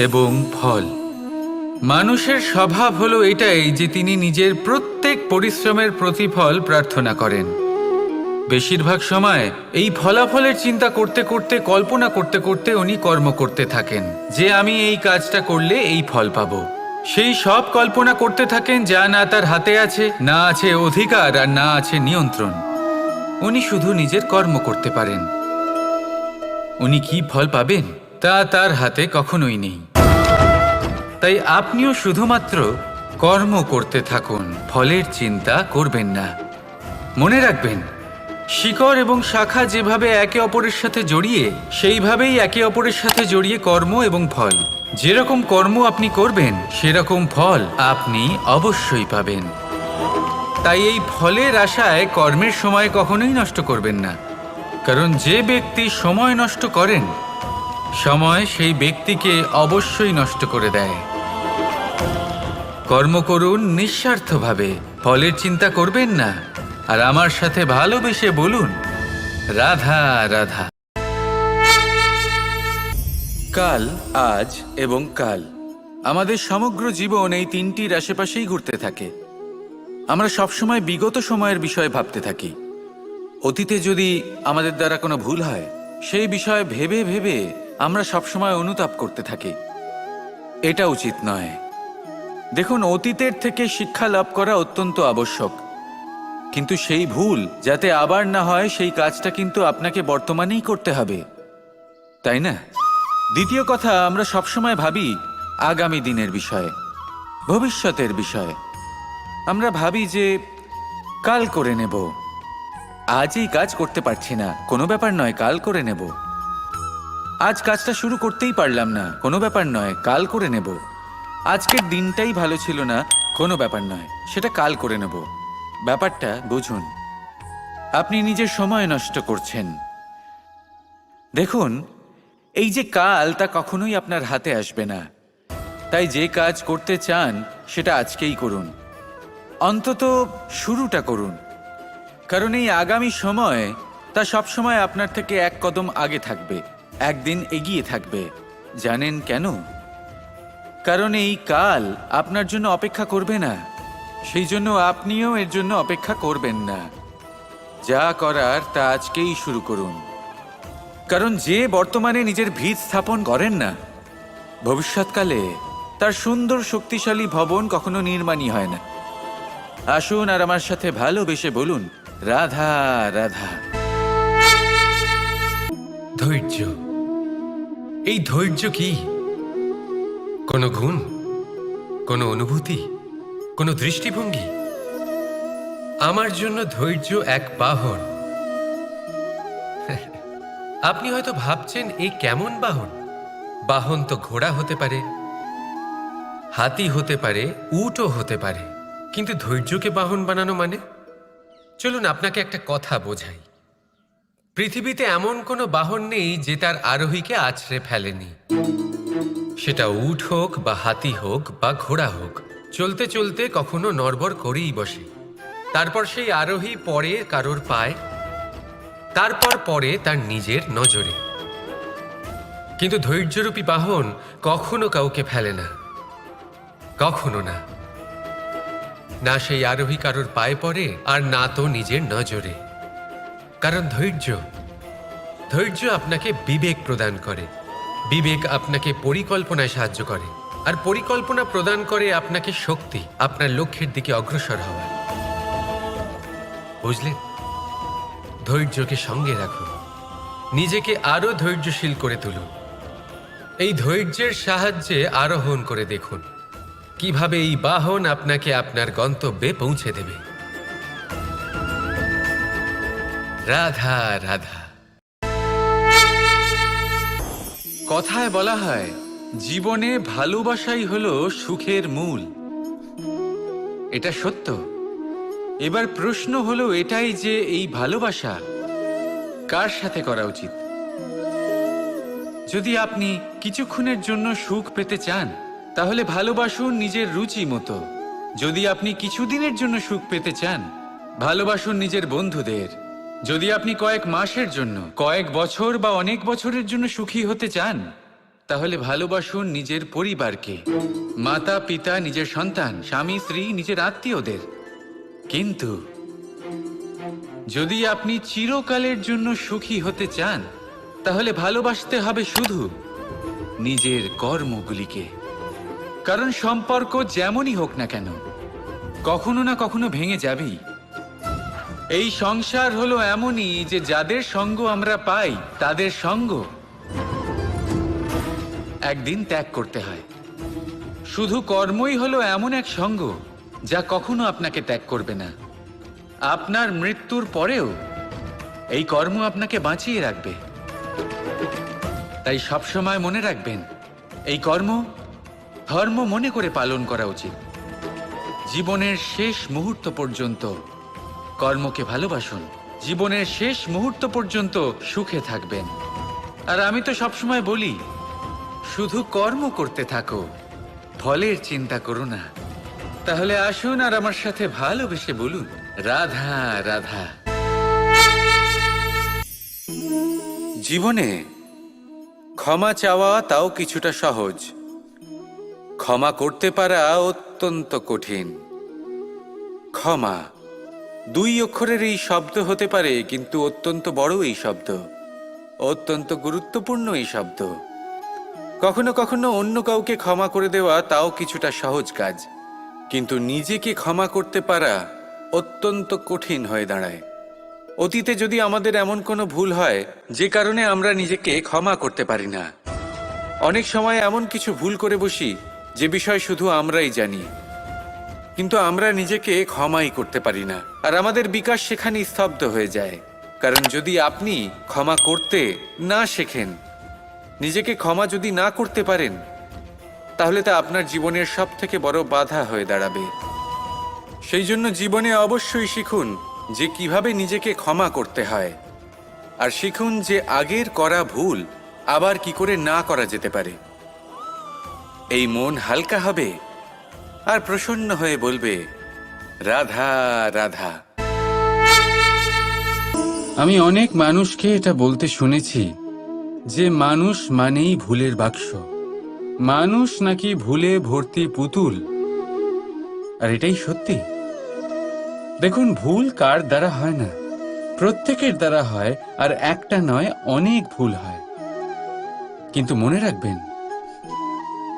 এবং ফল। মানুষের স্বভাব হলো এটাই যে তিনি নিজের প্রত্যেক পরিশ্রমের প্রতিফল প্রার্থনা করেন। বেশিরভাগ সময় এই ফলাফলের চিন্তা করতে করতে, কল্পনা করতে করতে উনি কর্ম করতে থাকেন যে আমি এই কাজটা করলে এই ফল পাবো। সেই সব কল্পনা করতে থাকেন যা না তার হাতে আছে, না আছে অধিকার, আর না আছে নিয়ন্ত্রণ। উনি শুধু নিজের কর্ম করতে পারেন। উনি কি ফল পাবেন তা তার হাতে কখনোই নেই। তাই আপনিও শুধুমাত্র কর্ম করতে থাকুন, ফলের চিন্তা করবেন না। মনে রাখবেন, শিকড় এবং শাখা যেভাবে একে অপরের সাথে জড়িয়ে, সেইভাবেই একে অপরের সাথে জড়িয়ে কর্ম এবং ফল। যেরকম কর্ম আপনি করবেন সেরকম ফল আপনি অবশ্যই পাবেন। তাই এই ফলের আশায় কর্মের সময় কখনোই নষ্ট করবেন না, কারণ যে ব্যক্তি সময় নষ্ট করেন, সময় সেই ব্যক্তিকে অবশ্যই নষ্ট করে দেয়। কর্ম করুন নিঃস্বার্থভাবে, ফলের চিন্তা করবেন না, আর আমার সাথে ভালোবেসে বলুন, রাধা রাধা। কাল, আজ এবং কাল। আমাদের সমগ্র জীবন এই তিনটির আশেপাশেই ঘুরতে থাকে। আমরা সবসময় বিগত সময়ের বিষয়ে ভাবতে থাকি। অতীতে যদি আমাদের দ্বারা কোনো ভুল হয়, সেই বিষয়ে ভেবে ভেবে আমরা সবসময় অনুতাপ করতে থাকি। এটা উচিত নয়। দেখুন, অতীতের থেকে শিক্ষা লাভ করা অত্যন্ত আবশ্যক, কিন্তু সেই ভুল যাতে আবার না হয় সেই কাজটা কিন্তু আপনাকে বর্তমানেই করতে হবে, তাই না? দ্বিতীয় কথা, আমরা সবসময় ভাবি আগামী দিনের বিষয়ে, ভবিষ্যতের বিষয়ে। আমরা ভাবি যে কাল করে নেব, আজ এই কাজ করতে পারছি না, কোনো ব্যাপার নয়, কাল করে নেব। আজ কাজটা শুরু করতেই পারলাম না, কোনো ব্যাপার নয়, কাল করে নেব। আজকের দিনটাই ভালো ছিল না, কোনো ব্যাপার নয়, সেটা কাল করে নেব। ব্যাপারটা বুঝুন, আপনি নিজের সময় নষ্ট করছেন। দেখুন, এই যে কাল, তা কখনোই আপনার হাতে আসবে না। তাই যে কাজ করতে চান সেটা আজকেই করুন, অন্তত শুরুটা করুন। কারণ এই আগামী সময়, তা সবসময় আপনার থেকে এক কদম আগে থাকবে, একদিন এগিয়ে থাকবে। জানেন কেন? কারণ এই কাল আপনার জন্য অপেক্ষা করবে না, সেই জন্য আপনিও এর জন্য অপেক্ষা করবেন না। যা করার তা আজকেই শুরু করুন। কারণ যে বর্তমানে নিজের ভিত স্থাপন করেন না, ভবিষ্যৎকালে তার সুন্দর শক্তিশালী ভবন কখনো নির্মাণই হয় না। আসুন আর আমার সাথে ভালোবেসে বলুন, রাধা রাধা। ধৈর্য। এই ধৈর্য কি কোনো গুণ, কোনো অনুভূতি, কোনো দৃষ্টিভঙ্গি? আমার জন্য ধৈর্য এক বাহন। আপনি হয়তো ভাবছেন, এই কেমন বাহন? বাহন তো ঘোড়া হতে পারে, হাতি হতে পারে, উটও হতে পারে, কিন্তু ধৈর্যকে বাহন বানানো মানে? চলুন আপনাকে একটা কথা বোঝাই। পৃথিবীতে এমন কোনো বাহন নেই যে তার আরোহীকে আছড়ে ফেলেনি। সেটা উট হোক বা হাতি হোক বা ঘোড়া হোক, চলতে চলতে কখনো নড়বড় করেই বসে। তারপর সেই আরোহী পড়ে কারোর পায়, তারপর পড়ে তার নিজের নজরে। কিন্তু ধৈর্যরূপী বাহন কখনো কাউকে ফেলে না, কখনো না। না সেই আরোহী কারোর পায়ে পড়ে, আর না তো নিজের নজরে। কারণ ধৈর্য আপনাকে বিবেক প্রদান করে, বিবেক আপনাকে পরিকল্পনায় সাহায্য করে, আর পরিকল্পনা প্রদান করে আপনাকে শক্তি, আপনার লক্ষ্যের দিকে অগ্রসর হওয়ার। বুঝলেন? ধৈর্যকে সঙ্গে রাখুন, নিজেকে আরো ধৈর্যশীল করে তুলুন। এই ধৈর্যের সাহায্যে আরোহণ করে দেখুন কিভাবে এই বাহন আপনাকে আপনার গন্তব্যে পৌঁছে দেবে। রাধা রাধা। কথায় বলা হয়, জীবনে ভালোবাসাই হলো সুখের মূল। এটা সত্য। এবার প্রশ্ন হলো এটাই যে এই ভালোবাসা কার সাথে করা উচিত? যদি আপনি কিছুক্ষণের জন্য সুখ পেতে চান, তাহলে ভালোবাসুন নিজের রুচি মতো। যদি আপনি কিছুদিনের জন্য সুখ পেতে চান, ভালোবাসুন নিজের বন্ধুদের। যদি আপনি কয়েক মাসের জন্য, কয়েক বছর বা অনেক বছরের জন্য সুখী হতে চান, তাহলে ভালোবাসুন নিজের পরিবারকে, মাতা পিতা, নিজের সন্তান, স্বামী স্ত্রী, নিজের আত্মীয়দের। কিন্তু যদি আপনি চিরকালের জন্য সুখী হতে চান, তাহলে ভালোবাসতে হবে শুধু নিজের কর্মগুলিকে। কারণ সম্পর্ক যেমনই হোক না কেন, কখনো না কখনো ভেঙে যাবেই। এই সংসার হলো এমনই যে যাদের সঙ্গ আমরা পাই, তাদের সঙ্গ একদিন ত্যাগ করতে হয়। শুধু কর্মই হলো এমন এক সঙ্গ যা কখনো আপনাকে ত্যাগ করবে না। আপনার মৃত্যুর পরেও এই কর্ম আপনাকে বাঁচিয়ে রাখবে। তাই সবসময় মনে রাখবেন, এই কর্ম ধর্ম মনে করে পালন করা উচিত। জীবনের শেষ মুহূর্ত পর্যন্ত কর্মকে ভালোবাসুন, জীবনের শেষ মুহূর্ত পর্যন্ত সুখে থাকবেন। আর আমি তো সবসময় বলি, শুধু কর্ম করতে থাকো, ফলের চিন্তা করো না। তাহলে আসুন আর আমার সাথে ভালোবেসে বলুন, রাধা রাধা। জীবনে ক্ষমা চাওয়া তাও কিছুটা সহজ, ক্ষমা করতে পারা অত্যন্ত কঠিন। ক্ষমা 2 অক্ষরের এই শব্দ হতে পারে, কিন্তু অত্যন্ত বড় এই শব্দ, অত্যন্ত গুরুত্বপূর্ণ এই শব্দ। কখনো কখনো অন্য কাউকে ক্ষমা করে দেওয়া তাও কিছুটা সহজ কাজ, কিন্তু নিজেকে ক্ষমা করতে পারা অত্যন্ত কঠিন হয়ে দাঁড়ায়। অতীতে যদি আমাদের এমন কোনো ভুল হয় যে কারণে আমরা নিজেকে ক্ষমা করতে পারি না, অনেক সময় এমন কিছু ভুল করে বসি যে বিষয় শুধু আমরাই জানি, কিন্তু আমরা নিজেকে ক্ষমাই করতে পারি না। আর আমাদের বিকাশ সেখানেই স্তব্ধ হয়ে যায়। কারণ যদি আপনি ক্ষমা করতে না শেখেন, নিজেকে ক্ষমা যদি না করতে পারেন, তাহলে তা আপনার জীবনের সবথেকে বড় বাধা হয়ে দাঁড়াবে। সেই জন্য জীবনে অবশ্যই শিখুন যে কিভাবে নিজেকে ক্ষমা করতে হয়, আর শিখুন যে আগের করা ভুল আবার কি করে না করা যেতে পারে। এই মন হালকা হবে আর প্রসন্ন হয়ে বলবে, রাধা রাধা। আমি অনেক মানুষকে এটা বলতে শুনেছি যে মানুষ মানেই ভুলের বাক্স, মানুষ নাকি ভুলে ভর্তি পুতুল। আর এটাই সত্যি। দেখুন, ভুল কার দ্বারা হয় না, প্রত্যেকের দ্বারা হয়। আর একটা নয়, অনেক ভুল হয়। কিন্তু মনে রাখবেন,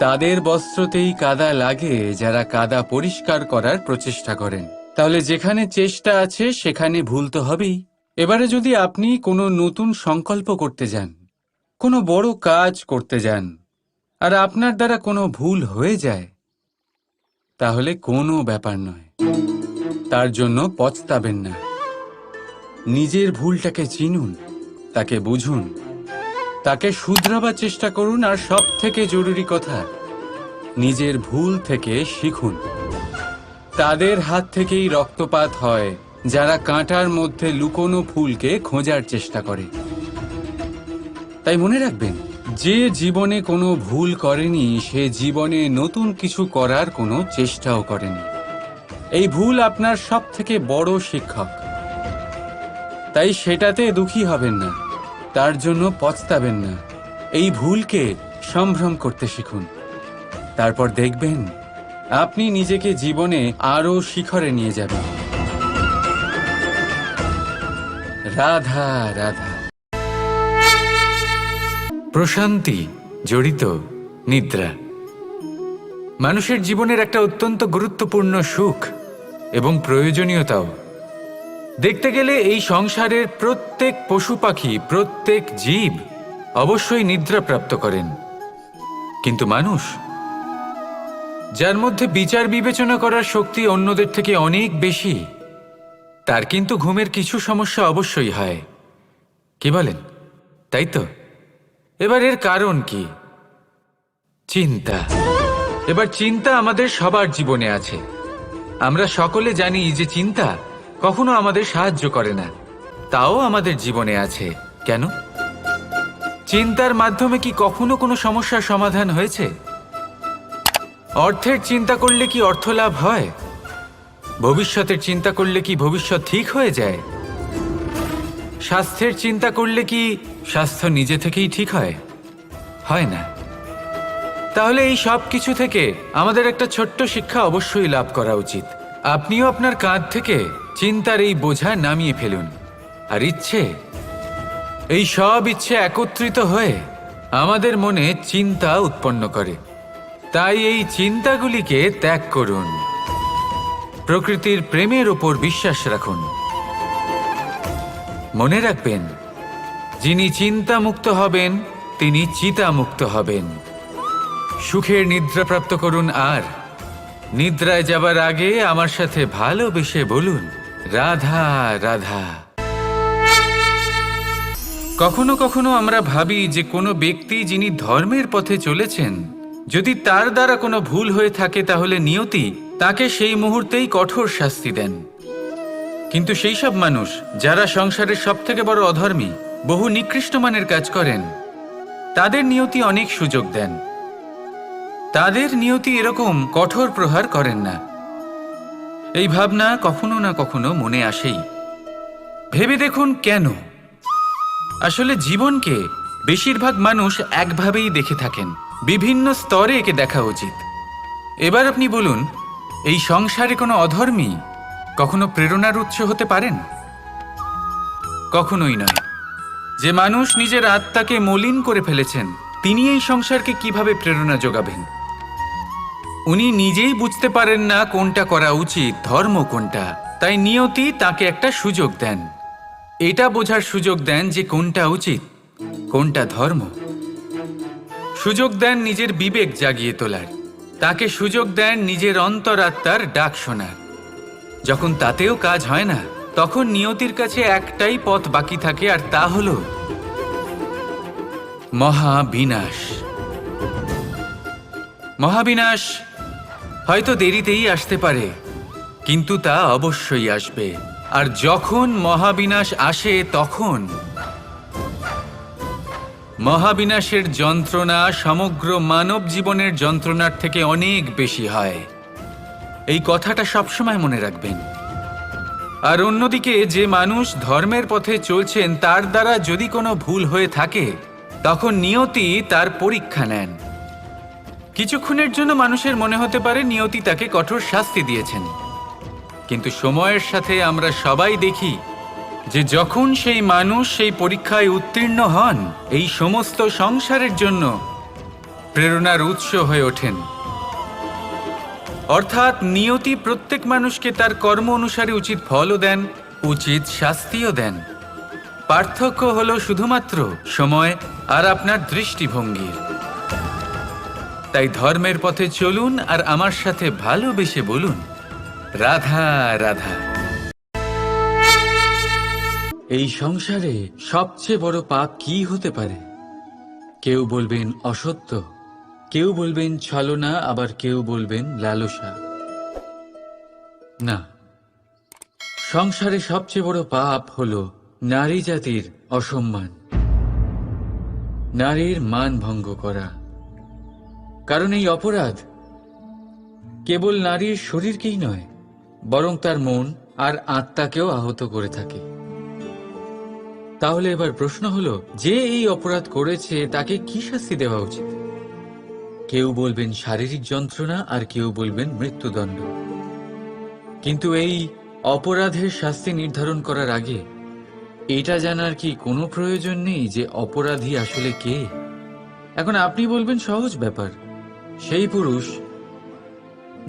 তাদের বস্ত্রতেই কাদা লাগে যারা কাদা পরিষ্কার করার প্রচেষ্টা করেন। তাহলে যেখানে চেষ্টা আছে সেখানে ভুল তো হবেই। এবারে যদি আপনি কোনো নতুন সংকল্প করতে যান, কোনো বড় কাজ করতে যান, আর আপনার দ্বারা কোনো ভুল হয়ে যায়, তাহলে কোনো ব্যাপার নয়, তার জন্য পস্তাবেন না। নিজের ভুলটাকে চিনুন, তাকে বুঝুন, তাকে শুধরাবার চেষ্টা করুন। আর সব থেকে জরুরি কথা, নিজের ভুল থেকে শিখুন। তাদের হাত থেকেই রক্তপাত হয় যারা কাঁটার মধ্যে লুকোনো ফুলকে খোঁজার চেষ্টা করে। তাই মনে রাখবেন, যে জীবনে কোনো ভুল করেনি সে জীবনে নতুন কিছু করার কোনো চেষ্টাও করেনি। এই ভুল আপনার সব থেকে বড় শিক্ষক। তাই সেটাতে দুঃখী হবেন না, তার জন্য পস্তাবেন না। এই ভুলকে সম্ভ্রম করতে শিখুন। তারপর দেখবেন আপনি নিজেকে জীবনে আরো শিখরে নিয়ে যাবেন। রাধা রাধা। প্রশান্তি জড়িত নিদ্রা মানুষের জীবনের একটা অত্যন্ত গুরুত্বপূর্ণ সুখ এবং প্রয়োজনীয়তাও। দেখতে গেলে এই সংসারের প্রত্যেক পশু পাখি, প্রত্যেক জীব অবশ্যই নিদ্রা প্রাপ্ত করেন, কিন্তু মানুষ, যার মধ্যে বিচার বিবেচনা করার শক্তি অন্যদের থেকে অনেক বেশি, তার কিন্তু ঘুমের কিছু সমস্যা অবশ্যই হয়। কি বলেন, তাই তো? এবার এর কারণ কি? চিন্তা। এবার চিন্তা আমাদের সবার জীবনে আছে। আমরা সকলে জানি যে চিন্তা কখনো আমাদের সাহায্য করে না, তাও আমাদের জীবনে আছে। কেন? চিন্তার মাধ্যমে কি কখনো কোনো সমস্যার সমাধান হয়েছে? অর্থের চিন্তা করলে কি অর্থ লাভ হয়? ভবিষ্যতের চিন্তা করলে কি ভবিষ্যৎ ঠিক হয়ে যায়? স্বাস্থ্যের চিন্তা করলে কি স্বাস্থ্য নিজে থেকেই ঠিক হয়? হয় না। তাহলে এই সব কিছু থেকে আমাদের একটা ছোট্ট শিক্ষা অবশ্যই লাভ করা উচিত। আপনিও আপনার কাঁধ থেকে চিন্তার এই বোঝা নামিয়ে ফেলুন। আর এই সব ইচ্ছে একত্রিত হয়ে আমাদের মনে চিন্তা উৎপন্ন করে। তাই এই চিন্তাগুলিকে ত্যাগ করুন। প্রকৃতির প্রেমের ওপর বিশ্বাস রাখুন। মনে রাখবেন, যিনি চিন্তামুক্ত হবেন তিনি চিতামুক্ত হবেন। সুখের নিদ্রা প্রাপ্ত করুন, আর নিদ্রায় যাবার আগে আমার সাথে ভালোবেসে বলুন, রাধা রাধা। কখনো কখনো আমরা ভাবি যে কোনো ব্যক্তি যিনি ধর্মের পথে চলেছেন, যদি তার দ্বারা কোনো ভুল হয়ে থাকে তাহলে নিয়তি তাকে সেই মুহূর্তেই কঠোর শাস্তি দেন। কিন্তু সেই সব মানুষ যারা সংসারের সবথেকে বড় অধর্মী, বহু নিকৃষ্ট মানের কাজ করেন, তাদের নিয়তি অনেক সুযোগ দেন। তাদের নিয়তি এরকম কঠোর প্রহার করেন না। এই ভাবনা কখনো না কখনো মনে আসেই। ভেবে দেখুন কেন? আসলে জীবনকে বেশিরভাগ মানুষ একভাবেই দেখে থাকেন। বিভিন্ন স্তরে একে দেখা উচিত। এবার আপনি বলুন, এই সংসারে কোনো অধর্মী কখনো প্রেরণার উৎস হতে পারেন? কখনোই নয়। যে মানুষ নিজের আত্মাকে মলিন করে ফেলেছেন, তিনি এই সংসারকে কিভাবে প্রেরণা যোগাবেন? উনি নিজেই বুঝতে পারেন না কোনটা করা উচিত, ধর্ম কোনটা। তাই নিয়তি তাকে একটা সুযোগ দেন। এটা বোঝার সুযোগ দেন যে কোনটা উচিত, কোনটা ধর্ম। সুযোগ দেন নিজের বিবেক জাগিয়ে তোলার। তাকে সুযোগ দেন নিজের অন্তরাত্মার ডাক শোনার। যখন তাতেও কাজ হয় না, তখন নিয়তির কাছে একটাই পথ বাকি থাকে, আর তা হল মহাবিনাশ। মহাবিনাশ হয়তো দেরিতেই আসতে পারে, কিন্তু তা অবশ্যই আসবে। আর যখন মহাবিনাশ আসে, তখন মহাবিনাশের যন্ত্রণা সমগ্র মানব জীবনের যন্ত্রণার থেকে অনেক বেশি হয়। এই কথাটা সবসময় মনে রাখবেন। আর অন্যদিকে যে মানুষ ধর্মের পথে চলছেন, তার দ্বারা যদি কোনো ভুল হয়ে থাকে, তখন নিয়তি তার পরীক্ষা নেন। কিছুক্ষণের জন্য মানুষের মনে হতে পারে নিয়তি তাকে কঠোর শাস্তি দিয়েছেন, কিন্তু সময়ের সাথে আমরা সবাই দেখি যে যখন সেই মানুষ সেই পরীক্ষায় উত্তীর্ণ হন, এই সমস্ত সংসারের জন্য প্রেরণার উৎস হয়ে ওঠেন। অর্থাৎ নিয়তি প্রত্যেক মানুষকে তার কর্ম অনুসারে উচিত ফলও দেন, উচিত শাস্তিও দেন। পার্থক্য হলো শুধুমাত্র সময় আর আপনার দৃষ্টিভঙ্গির। তাই ধর্মের পথে চলুন, আর আমার সাথে ভালোবেসে বলুন, রাধা রাধা। এই সংসারে সবচেয়ে বড় পাপ কি হতে পারে? কেউ বলবেন অসত্য, কেউ বলবেন ছলনা, আবার কেউ বলবেন লালসা। না, সংসারে সবচেয়ে বড় পাপ হলো নারী জাতির অসম্মান, নারীর মান ভঙ্গ করা। কারণ এই অপরাধ কেবল নারীর শরীরকেই নয়, বরং তার মন আর আত্মাকেও আহত করে থাকে। তাহলে এবার প্রশ্ন হলো, যে এই অপরাধ করেছে তাকে কি শাস্তি দেওয়া উচিত? কেউ বলবেন শারীরিক যন্ত্রণা, আর কেউ বলবেন মৃত্যুদণ্ড। কিন্তু এই অপরাধের শাস্তি নির্ধারণ করার আগে এটা জানার কি কোনো প্রয়োজন নেই যে অপরাধী আসলে কে? এখন আপনি বলবেন সহজ ব্যাপার, সেই পুরুষ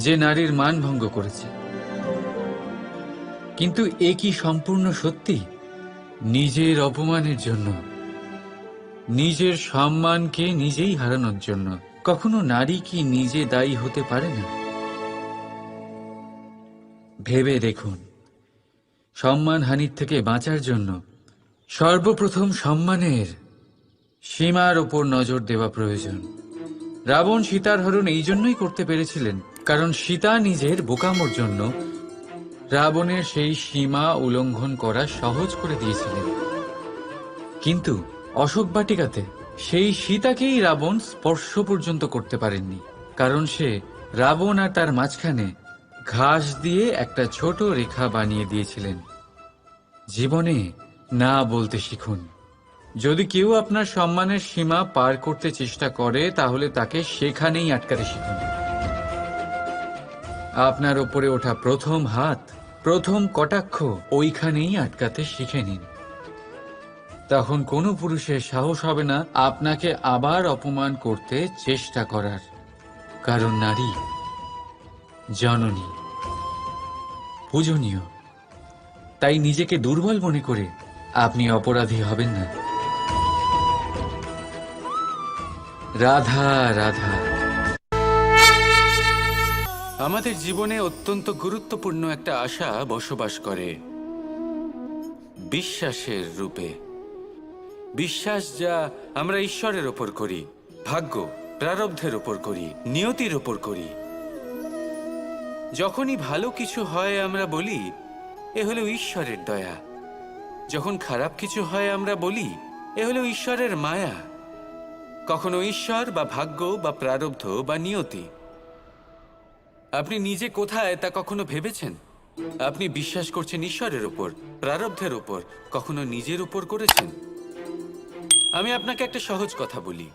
যে নারীর মান ভঙ্গ করেছে। কিন্তু এ কি সম্পূর্ণ সত্যি? নিজের অপমানের জন্য, নিজের সম্মানকে নিজেই হারানোর জন্য কখনো নারী কি নিজে দায়ী হতে পারে না? ভেবে দেখুন, সম্মানহানির থেকে বাঁচার জন্য সর্বপ্রথম সম্মানের সীমার ওপর নজর দেওয়া প্রয়োজন। রাবণ সীতার হরণ এই জন্যই করতে পেরেছিলেন, কারণ সীতা নিজের বোকামোর জন্য রাবণের সেই সীমা উল্লঙ্ঘন করা সহজ করে দিয়েছিলেন। কিন্তু অশোক বাটিকাতে সেই সীতাকেই রাবণ স্পর্শ পর্যন্ত করতে পারেননি, কারণ সে রাবণ আর তার মাঝখানে ঘাস দিয়ে একটা ছোট রেখা বানিয়ে দিয়েছিলেন। জীবনে না বলতে শিখুন, যদি কেউ আপনার সম্মানের সীমা পার করতে চেষ্টা করে তাহলে তাকে সেখানেই আটকাতে শিখুন। আপনার ওপরে ওঠা প্রথম হাত, প্রথম কটাক্ষ ওইখানেই আটকাতে শিখে নিন। তখন কোনো পুরুষের সাহস হবে না আপনাকে আবার অপমান করতে চেষ্টা করার, কারণ নারী জননী, পূজনীয়। তাই নিজেকে দুর্বল মনে করে আপনি অপরাধী হবেন না। রাধা রাধা। আমাদের জীবনে অত্যন্ত গুরুত্বপূর্ণ একটা আশা বসবাস করে, বিশ্বাসের রূপে। বিশ্বাস যা আমরা ঈশ্বরের ওপর করি, ভাগ্য, প্রারব্ধের ওপর করি, নিয়তির ওপর করি। যখনই ভালো কিছু হয় আমরা বলি এ হলো ঈশ্বরের দয়া, যখন খারাপ কিছু হয় আমরা বলি এ হলো ঈশ্বরের মায়া। কখনো ঈশ্বর বা ভাগ্য বা প্রারব্ধ বা নিয়তি। আপনি নিজে কোথায় তা কখনো ভেবেছেন? আপনি বিশ্বাস করছেন ঈশ্বরের উপর, প্রারব্ধের উপর, কখনো নিজের উপর করেছেন? আমি আপনাকে একটা সহজ কথা বলি,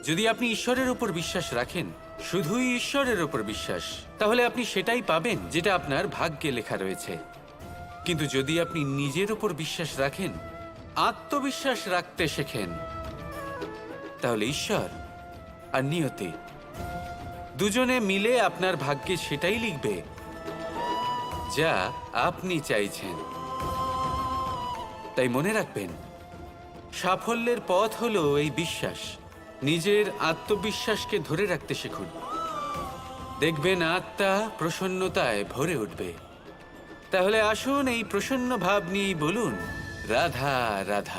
যদি আপনি ঈশ্বরের উপর বিশ্বাস রাখেন, শুধুই ঈশ্বরের উপর বিশ্বাস, তাহলে আপনি সেটাই পাবেন যেটা আপনার ভাগ্যে লেখা রয়েছে। কিন্তু যদি আপনি নিজের উপর বিশ্বাস রাখেন, আত্মবিশ্বাস রাখতে শেখেন, তাহলে ঈশ্বর আর নিয়তি দুজনে মিলে আপনার ভাগ্যে সেটাই লিখবে যা আপনি চাইছেন। তাই মনে রাখবেন, সাফল্যের পথ হলো এই বিশ্বাস। নিজের আত্মবিশ্বাসকে ধরে রাখতে শিখুন, দেখবেন আত্মা প্রসন্নতায় ভরে উঠবে। তাহলে আসুন এই প্রসন্ন ভাব নিয়েই বলুন রাধা রাধা।